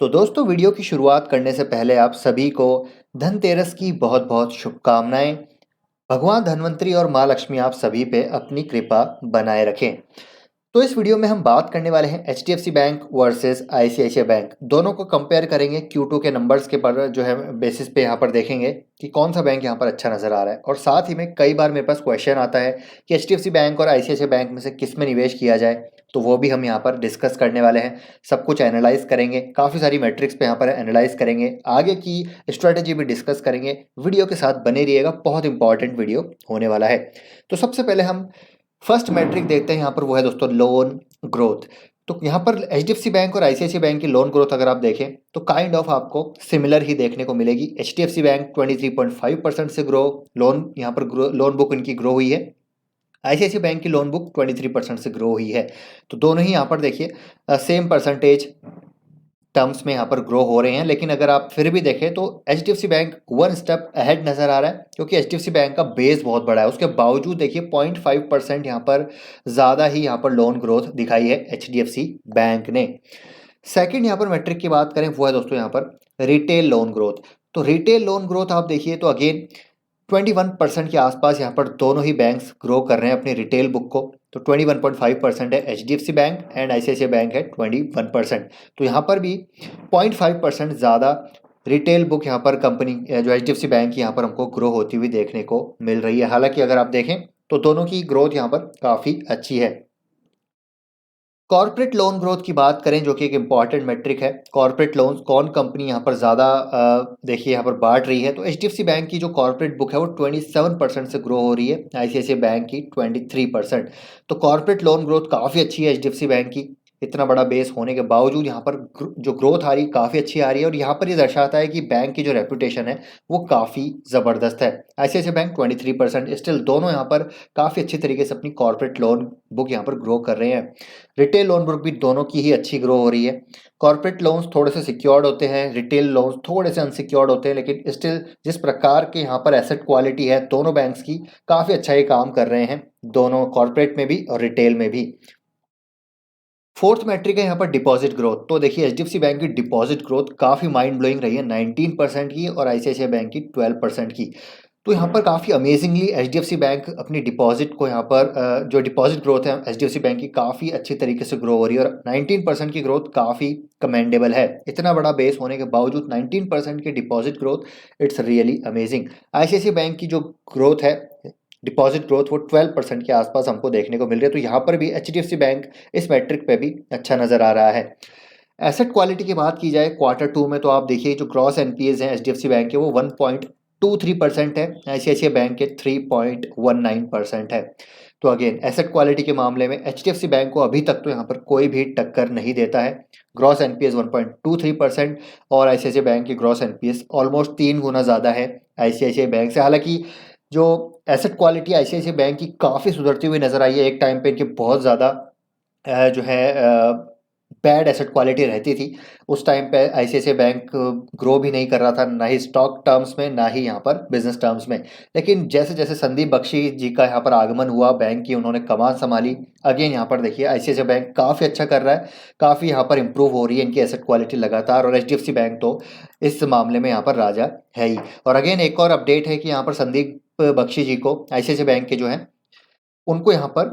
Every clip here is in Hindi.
तो दोस्तों वीडियो की शुरुआत करने से पहले आप सभी को धनतेरस की बहुत बहुत शुभकामनाएं। भगवान धन्वंतरी और माँ लक्ष्मी आप सभी पे अपनी कृपा बनाए रखें। तो इस वीडियो में हम बात करने वाले हैं HDFC bank versus ICICI bank. दोनों को कंपेयर करेंगे Q2 के नंबर्स के पर जो है बेसिस पे यहाँ पर देखेंगे कि कौन सा बैंक यहाँ पर अच्छा नजर आ रहा है। और साथ ही में कई बार मेरे पास क्वेश्चन आता है कि एचडीएफसी बैंक और आईसीआईसीआई बैंक में से किस में निवेश किया जाए, तो वो भी हम यहाँ पर डिस्कस करने वाले हैं। सब कुछ एनालाइज करेंगे, काफ़ी सारी मैट्रिक्स पे यहाँ पर एनालाइज करेंगे, आगे की स्ट्रेटेजी भी डिस्कस करेंगे। वीडियो के साथ बने रहिएगा, बहुत इंपॉर्टेंट वीडियो होने वाला है। तो सबसे पहले हम फर्स्ट मैट्रिक देखते हैं यहाँ पर, वो है दोस्तों लोन ग्रोथ। तो यहाँ पर एचडीएफसी बैंक और आईसीआईसीआई बैंक की लोन ग्रोथ अगर आप देखें तो काइंड ऑफ आपको सिमिलर ही देखने को मिलेगी। एचडीएफसी बैंक 23.5% से ग्रो लोन यहाँ पर लोन बुक इनकी ग्रो हुई है। आईसीआईसीआई बैंक की लोन बुक 23% से ग्रो हुई है। तो दोनों ही यहाँ पर देखिए सेम परसेंटेज टर्म्स में यहाँ पर ग्रो हो रहे हैं। लेकिन अगर आप फिर भी देखें तो HDFC bank one step ahead नजर आ रहा है, क्योंकि एचडीएफसी बैंक का बेस बहुत बड़ा है। उसके बावजूद देखिए 0.5% यहाँ पर ज़्यादा ही यहाँ पर लोन ग्रोथ दिखाई है एचडीएफसी बैंक ने। सेकंड यहाँ पर मैट्रिक की बात करें, वो है दोस्तों यहाँ पर रिटेल लोन ग्रोथ। तो रिटेल लोन ग्रोथ आप देखिए तो अगेन 21% के आसपास यहाँ पर दोनों ही बैंक्स ग्रो कर रहे हैं अपनी रिटेल बुक को। तो 21.5% है HDFC bank and ICICI bank है 21%। तो यहाँ पर भी 0.5% ज़्यादा रिटेल बुक यहाँ पर कंपनी जो एचडीएफसी बैंक की यहाँ पर हमको ग्रो होती हुई देखने को मिल रही है। हालांकि अगर आप देखें तो दोनों की ग्रोथ यहाँ पर काफ़ी अच्छी है। कॉर्पोरेट लोन ग्रोथ की बात करें, जो कि एक इंपॉर्टेंट मेट्रिक है। कॉर्पोरेट लोन्स कौन कंपनी यहाँ पर ज़्यादा देखिए यहाँ पर बांट रही है, तो एचडीएफसी बैंक की जो कॉर्पोरेट बुक है वो 27% से ग्रो हो रही है, आईसीआईसीआई बैंक की 23%। तो कॉर्पोरेट लोन ग्रोथ काफ़ी अच्छी है एचडीएफसी बैंक की। इतना बड़ा बेस होने के बावजूद यहाँ पर जो ग्रोथ आ रही है काफ़ी अच्छी आ रही है। और यहाँ पर ये दर्शाता है कि बैंक की जो रेपुटेशन है वो काफ़ी ज़बरदस्त है। आईसीआईसीआई बैंक 23%, स्टिल दोनों यहाँ पर काफ़ी अच्छी तरीके से अपनी कॉर्पोरेट लोन बुक यहाँ पर ग्रो कर रहे हैं। रिटेल लोन बुक भी दोनों की ही अच्छी ग्रो हो रही है। कॉर्पोरेट लोन्स थोड़े से सिक्योर्ड होते हैं, रिटेल लोन्स थोड़े से अनसिक्योर्ड होते हैं, लेकिन स्टिल जिस प्रकार के यहाँ पर एसेट क्वालिटी है दोनों बैंक्स की, काफ़ी अच्छा ये काम कर रहे हैं, दोनों कॉर्पोरेट में भी और रिटेल में भी। फोर्थ मैट्रिक है यहाँ पर डिपॉजिट ग्रोथ। तो देखिए एचडीएफसी बैंक की डिपॉजिट ग्रोथ काफ़ी माइंड ब्लोइंग रही है, 19% की, और आईसीआईसीआई बैंक की 12% की। तो यहाँ पर काफ़ी अमेजिंगली एचडीएफसी बैंक अपनी डिपॉजिट को यहाँ पर जो डिपॉजिट ग्रोथ है एचडीएफसी बैंक की काफ़ी अच्छी तरीके से ग्रो हो रही है। और 19% की ग्रोथ काफ़ी कमेंडेबल है। इतना बड़ा बेस होने के बावजूद 19% की deposit growth, it's really amazing. ICICI bank की जो ग्रोथ है डिपॉजिट ग्रोथ वो 12% के आसपास हमको देखने को मिल रही है। तो यहाँ पर भी एचडीएफसी बैंक इस मैट्रिक पे भी अच्छा नज़र आ रहा है। एसेट क्वालिटी की बात की जाए Q2 में, तो आप देखिए जो ग्रॉस एनपीएज हैं एचडीएफसी बैंक के वो 1.23% है, आईसीआईसीआई बैंक के 3.19% है। तो अगेन एसेट क्वालिटी के मामले में एचडीएफसी बैंक को अभी तक तो यहाँ पर कोई भी टक्कर नहीं देता है। ग्रॉस एनपीएस 1.23% और आईसीआईसीआई बैंक की ग्रॉस एनपीएस ऑलमोस्ट 3 गुना ज़्यादा है आईसीआईसीआई बैंक से। हालांकि जो एसेट क्वालिटी आईसीआईसीआई बैंक की काफ़ी सुधरती हुई नज़र आई है। एक टाइम पे इनकी बहुत ज़्यादा जो है बैड एसेट क्वालिटी रहती थी। उस टाइम पे आईसीआईसीआई बैंक ग्रो भी नहीं कर रहा था, ना ही स्टॉक टर्म्स में ना ही यहाँ पर बिजनेस टर्म्स में। लेकिन जैसे जैसे संदीप बख्शी जी का यहाँ पर आगमन हुआ, बैंक की उन्होंने कमान संभाली, अगेन यहाँ पर देखिए आईसीआईसीआई बैंक काफ़ी अच्छा कर रहा है, काफ़ी यहाँ पर इंप्रूव हो रही है इनकी एसेट क्वालिटी लगातार। और एचडीएफसी बैंक तो इस मामले में यहाँ पर राजा है ही। और अगेन एक और अपडेट है कि यहाँ पर संदीप बख्शी जी को आईसीआईसीआई बैंक के जो हैं उनको यहाँ पर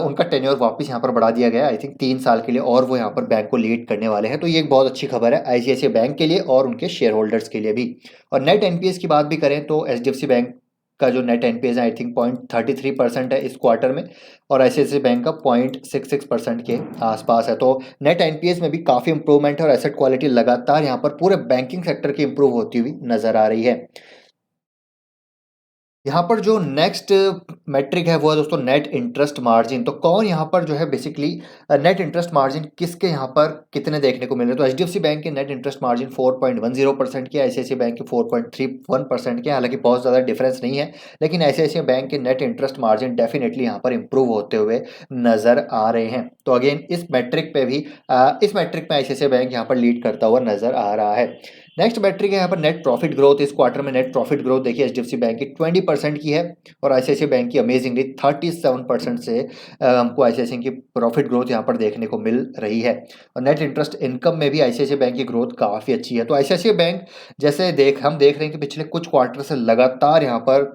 उनका टेन्योर वापस यहाँ पर बढ़ा दिया गया, आई थिंक 3 साल के लिए, और वो यहाँ पर बैंक को लीड करने वाले हैं। तो ये एक बहुत अच्छी खबर है आईसीआईसीआई बैंक के लिए और उनके शेयर होल्डर्स के लिए भी। और नेट एनपीएस की बात भी करें तो एचडीएफसी बैंक का जो नेट एनपीएस है आई थिंक 0.33% है इस क्वार्टर में, और आईसीआईसीआई बैंक का 0.66% के आसपास है। तो नेट एनपीएस में भी काफ़ी इंप्रूवमेंट है और एसेट क्वालिटी लगातार यहाँ पर पूरे बैंकिंग सेक्टर की इंप्रूव होती हुई नजर आ रही है। यहाँ पर जो नेक्स्ट मैट्रिक है वो है दोस्तों नेट इंटरेस्ट मार्जिन। तो कौन यहाँ पर जो है बेसिकली नेट इंटरेस्ट मार्जिन किसके यहाँ पर कितने देखने को मिल रहे हैं, तो एचडीएफसी बैंक के नेट इंटरेस्ट मार्जिन 4.10% के, आईसीआईसीआई बैंक के 4.31% के। हालांकि बहुत ज़्यादा डिफरेंस नहीं है, लेकिन आईसीआईसीआई बैंक के नेट इंटरेस्ट मार्जिन डेफिनेटली यहाँ पर इंप्रूव होते हुए नज़र आ रहे हैं। तो अगेन इस मैट्रिक पे भी इस मैट्रिक में आईसीआईसीआई बैंक यहाँ पर लीड करता हुआ नज़र आ रहा है। नेक्स्ट मैट्रिक है यहाँ पर नेट प्रॉफिट ग्रोथ। इस क्वार्टर में नेट प्रॉफिट ग्रोथ देखिए एचडीएफसी बैंक की 20% की है और आईसीआईसीआई बैंक की अमेजिंगली 37% से हमको आईसीआईसीआई की प्रॉफिट ग्रोथ यहाँ पर देखने को मिल रही है। और नेट इंटरेस्ट इनकम में भी आईसीआईसीआई बैंक की ग्रोथ काफ़ी अच्छी है। तो आईसीआईसीआई बैंक जैसे हम देख रहे हैं कि पिछले कुछ क्वार्टर से लगातार यहाँ पर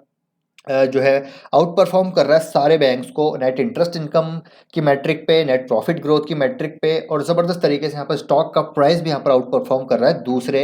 जो है आउट परफॉर्म कर रहा है सारे बैंक्स को, नेट इंटरेस्ट इनकम की मैट्रिक पे, नेट प्रॉफिट ग्रोथ की मैट्रिक पे, और ज़बरदस्त तरीके से यहाँ पर स्टॉक का प्राइस भी यहाँ पर आउट परफॉर्म कर रहा है दूसरे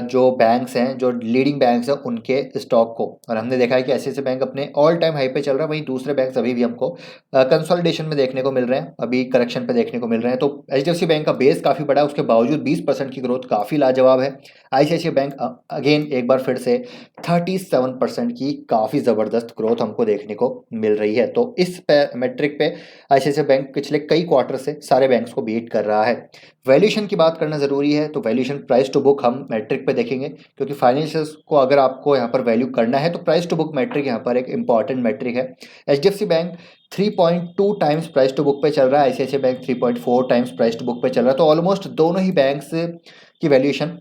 जो बैंक्स हैं, जो लीडिंग बैंक्स हैं उनके स्टॉक को। और हमने देखा है कि ऐसे बैंक अपने ऑल टाइम हाई पे चल रहा है, वहीं दूसरे बैंक्स अभी भी हमको कंसोलिडेशन में देखने को मिल रहे हैं, अभी करेक्शन पे देखने को मिल रहे हैं। तो एचडीएफसी बैंक का बेस काफ़ी बड़ा है, उसके बावजूद 20% की ग्रोथ काफ़ी लाजवाब है। आईसीआईसीआई बैंक अगेन एक बार फिर से 37% की काफ़ी ज़बरदस्त ग्रोथ हमको देखने को मिल रही है। तो इस मैट्रिक पे आईसीआईसीआई बैंक पिछले कई क्वार्टर से सारे बैंक्स को बीट कर रहा है। वैल्यूएशन की बात करना ज़रूरी है, तो वैल्यूएशन प्राइस टू बुक हम मैट्रिक पे देखेंगे, क्योंकि फाइनेंशियल्स को अगर आपको यहाँ पर वैल्यू करना है तो प्राइस टू बुक मैट्रिक यहाँ पर एक इंपॉर्टेंट मैट्रिक है। HDFC bank 3.2 times price to book पे चल रहा है, ICICI bank 3.4 times price to book पे चल रहा है। तो ऑलमोस्ट दोनों ही बैंक्स की वैल्यूएशन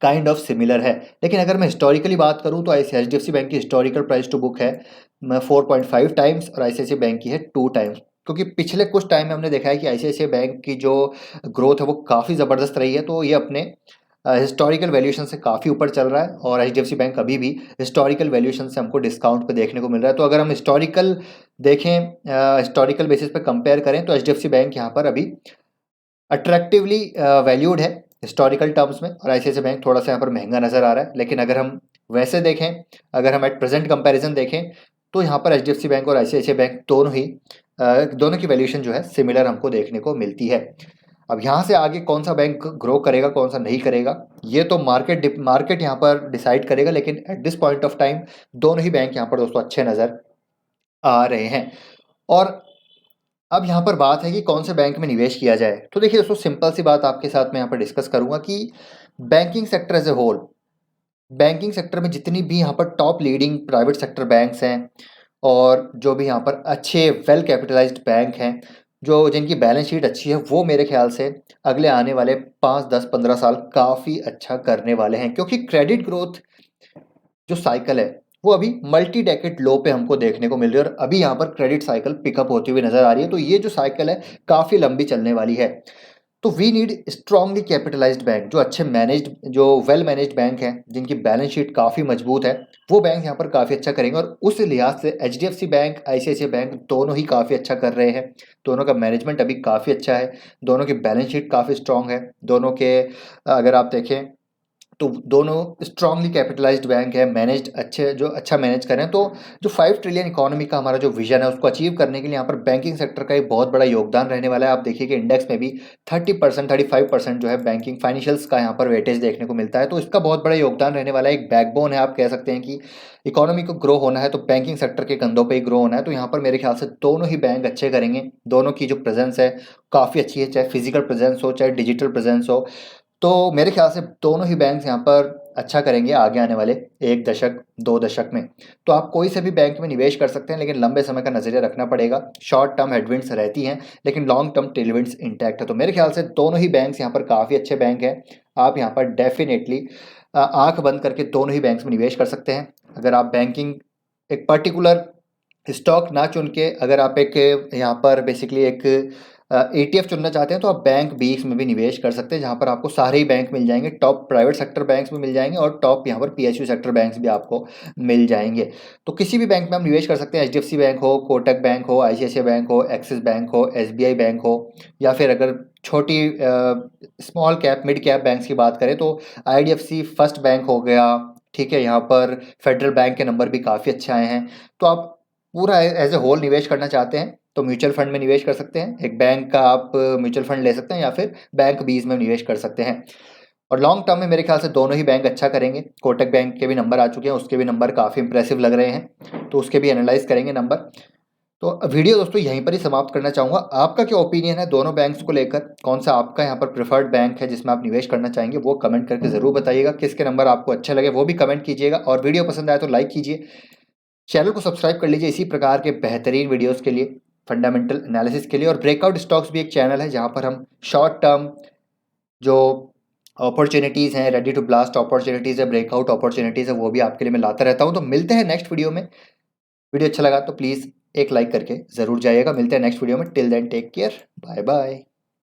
काइंड ऑफ सिमिलर है। लेकिन अगर मैं हिस्टोरिकली बात करूं तो एचडीएफसी बैंक की हिस्टोरिकल प्राइस टू बुक है 4.5 टाइम्स और आईसीआईसीआई बैंक की है 2 टाइम्स। क्योंकि पिछले कुछ टाइम में हमने देखा है कि आईसीआईसीआई बैंक की जो ग्रोथ है वो काफ़ी ज़बरदस्त रही है, तो ये अपने हिस्टोरिकल वैल्यूएशन से काफ़ी ऊपर चल रहा है और एचडीएफसी बैंक अभी भी हिस्टोरिकल वैल्यूएशन से हमको डिस्काउंट पे देखने को मिल रहा है। तो अगर हम हिस्टोरिकल देखें, हिस्टोरिकल बेसिस पे कंपेयर करें तो एचडीएफसी बैंक यहाँ पर अभी अट्रैक्टिवली वैल्यूड है हिस्टोरिकल टर्म्स में, और आईसीआईसीआई बैंक थोड़ा सा यहाँ पर महंगा नज़र आ रहा है। लेकिन अगर हम वैसे देखें, अगर हम एट प्रेजेंट कंपैरिजन देखें तो यहाँ पर एचडीएफसी बैंक और आईसीआईसीआई बैंक दोनों की वैल्यूएशन जो है सिमिलर हमको देखने को मिलती है। अब यहाँ से आगे कौन सा बैंक ग्रो करेगा, कौन सा नहीं करेगा, ये तो मार्केट यहाँ पर डिसाइड करेगा। लेकिन at this point of time दोनों ही बैंक यहाँ पर दोस्तों अच्छे नज़र आ रहे हैं। और अब यहाँ पर बात है कि कौन से बैंक में निवेश किया जाए। तो देखिए दोस्तों, सिंपल सी बात आपके साथ मैं यहाँ पर डिस्कस करूंगा कि banking sector as a whole, banking sector में जितनी भी यहाँ पर top leading private sector banks हैं और जो भी यहाँ पर अच्छे वेल कैपिटलाइज्ड बैंक हैं, जो जिनकी बैलेंस शीट अच्छी है, वो मेरे ख्याल से अगले आने वाले 5, 10, 15 साल काफ़ी अच्छा करने वाले हैं। क्योंकि क्रेडिट ग्रोथ जो साइकिल है वो अभी मल्टी डेकेड लो पे हमको देखने को मिल रही है और अभी यहाँ पर क्रेडिट साइकिल पिकअप होती हुई नजर आ रही है। तो ये जो साइकिल है काफ़ी लंबी चलने वाली है। तो we need strongly capitalized bank, जो अच्छे मैनेज्ड, जो वेल मैनेज्ड बैंक हैं, जिनकी बैलेंस शीट काफ़ी मजबूत है, वो बैंक यहाँ पर काफ़ी अच्छा करेंगे। और उस लिहाज से एचडीएफसी बैंक, आईसीआईसीआई बैंक दोनों ही काफ़ी अच्छा कर रहे हैं। दोनों का मैनेजमेंट अभी काफ़ी अच्छा है, दोनों की बैलेंस शीट काफ़ी स्ट्रांग है, दोनों के अगर आप देखें तो दोनों स्ट्रांगली कैपिटलाइज्ड बैंक है, मैनेज्ड अच्छे, जो अच्छा मैनेज करें। तो जो 5 ट्रिलियन इकोनॉमी का हमारा जो विजन है उसको अचीव करने के लिए यहाँ पर बैंकिंग सेक्टर का एक बहुत बड़ा योगदान रहने वाला है। आप देखिए कि इंडेक्स में भी 30%, 35% जो है बैंकिंग फाइनेंशियल्स का यहाँ पर वेटेज देखने को मिलता है। तो इसका बहुत बड़ा योगदान रहने वाला है, एक बैकबोन है। आप कह सकते हैं कि इकोनॉमी को ग्रो होना है तो बैंकिंग सेक्टर के कंधों पर ही ग्रो होना है। तो यहाँ पर मेरे ख्याल से दोनों ही बैंक अच्छे करेंगे। दोनों की जो प्रेजेंस है काफ़ी अच्छी है, चाहे फिजिकल प्रेजेंस हो चाहे डिजिटल प्रेजेंस हो। तो मेरे ख्याल से दोनों ही बैंक्स यहाँ पर अच्छा करेंगे आगे आने वाले 1 दशक 2 दशक में। तो आप कोई से भी बैंक में निवेश कर सकते हैं, लेकिन लंबे समय का नज़रिया रखना पड़ेगा। शॉर्ट टर्म हेडविंड्स रहती हैं लेकिन लॉन्ग टर्म टेलविंड्स इंटैक्ट है। तो मेरे ख्याल से दोनों ही बैंक्स यहाँ पर काफ़ी अच्छे बैंक हैं। आप यहाँ पर डेफिनेटली आंख बंद करके दोनों ही बैंक्स में निवेश कर सकते हैं। अगर आप बैंकिंग एक पर्टिकुलर स्टॉक ना चुन के, अगर आप एक यहाँ पर बेसिकली एक ETF चुनना चाहते हैं तो आप बैंक बीक्स में भी निवेश कर सकते हैं, जहाँ पर आपको सारे ही बैंक मिल जाएंगे। टॉप प्राइवेट सेक्टर बैंक्स भी मिल जाएंगे और टॉप यहाँ पर PSU सेक्टर बैंक्स भी आपको मिल जाएंगे। तो किसी भी बैंक में आप निवेश कर सकते हैं, HDFC बैंक हो, कोटक बैंक हो, ICICI बैंक हो, एक्सिस बैंक हो, SBI बैंक हो, या फिर अगर छोटी small cap mid cap banks की बात करें तो IDFC फर्स्ट बैंक हो गया। ठीक है, यहाँ पर फेडरल बैंक के नंबर भी काफ़ी अच्छे आए हैं। तो आप पूरा एज ए होल निवेश करना चाहते हैं तो म्यूचुअल फंड में निवेश कर सकते हैं, एक बैंक का आप म्यूचुअल फंड ले सकते हैं या फिर बैंक बीज में निवेश कर सकते हैं। और लॉन्ग टर्म में मेरे ख्याल से दोनों ही बैंक अच्छा करेंगे। कोटक बैंक के भी नंबर आ चुके हैं, उसके भी नंबर काफ़ी इंप्रेसिव लग रहे हैं, तो उसके भी एनालाइज करेंगे नंबर। तो वीडियो दोस्तों यहीं पर ही समाप्त करना चाहूँगा। आपका क्या ओपिनियन है दोनों बैंक्स को लेकर, कौन सा आपका यहाँ पर प्रेफर्ड बैंक है जिसमें आप निवेश करना चाहेंगे, वो कमेंट करके ज़रूर बताइएगा। किसके नंबर आपको अच्छे लगे वो भी कमेंट कीजिएगा, और वीडियो पसंद आए तो लाइक कीजिए, चैनल को सब्सक्राइब कर लीजिए इसी प्रकार के बेहतरीन वीडियोस के लिए, फंडामेंटल एनालिसिस के लिए। और ब्रेकआउट स्टॉक्स भी एक चैनल है जहां पर हम शॉर्ट टर्म जो अपॉर्चुनिटीज़ हैं, रेडी टू ब्लास्ट अपॉर्चुनिटीज़ है, ब्रेकआउट अपॉर्चुनिटीज़ है, वो भी आपके लिए मैं लाता रहता हूँ। तो मिलते हैं नेक्स्ट वीडियो में। वीडियो अच्छा लगा तो प्लीज़ एक लाइक करके ज़रूर जाइएगा। मिलते हैं नेक्स्ट वीडियो में। Till then take care, bye bye.